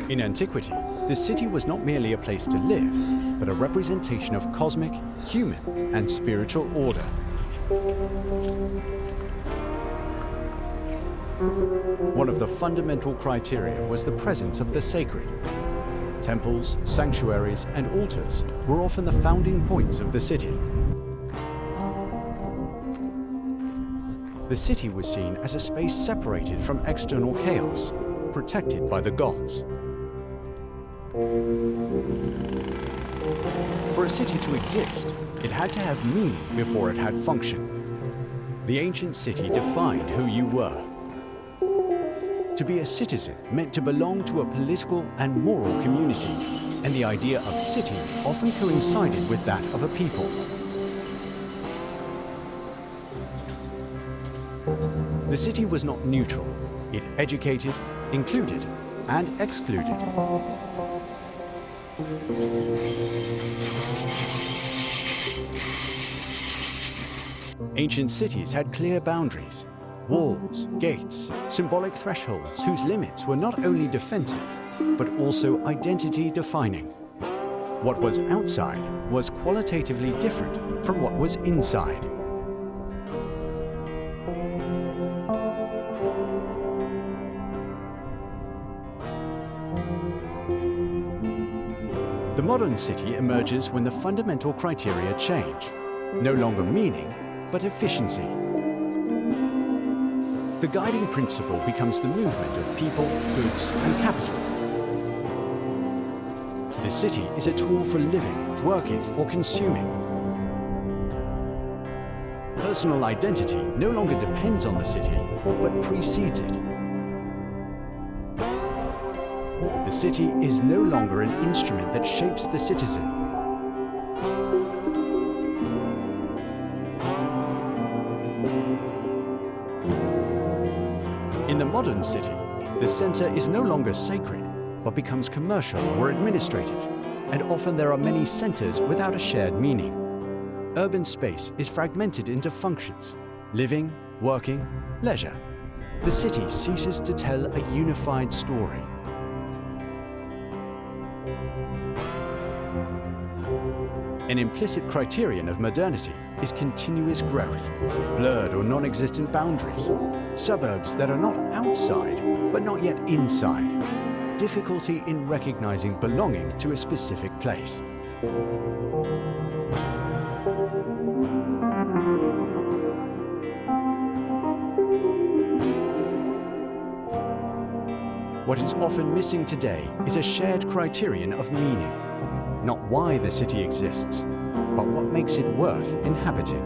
In antiquity, the city was not merely a place to live, but a representation of cosmic, human, and spiritual order. One of the fundamental criteria was the presence of the sacred. Temples, sanctuaries, and altars were often the founding points of the city. The city was seen as a space separated from external chaos, protected by the gods. For a city to exist, it had to have meaning before it had function. The ancient city defined who you were. To be a citizen meant to belong to a political and moral community, and the idea of city often coincided with that of a people. The city was not neutral. It educated, included, and excluded. Ancient cities had clear boundaries, walls, gates, symbolic thresholds whose limits were not only defensive, but also identity-defining. What was outside was qualitatively different from what was inside. The modern city emerges when the fundamental criteria change, no longer meaning, but efficiency. The guiding principle becomes the movement of people, goods, and capital. The city is a tool for living, working, or consuming. Personal identity no longer depends on the city, but precedes it. The city is no longer an instrument that shapes the citizen. In the modern city, the center is no longer sacred, but becomes commercial or administrative, and often there are many centers without a shared meaning. Urban space is fragmented into functions: living, working, leisure. The city ceases to tell a unified story. An implicit criterion of modernity is continuous growth, blurred or non-existent boundaries, suburbs that are not outside, but not yet inside, difficulty in recognizing belonging to a specific place. What is often missing today is a shared criterion of meaning. Not why the city exists, but what makes it worth inhabiting.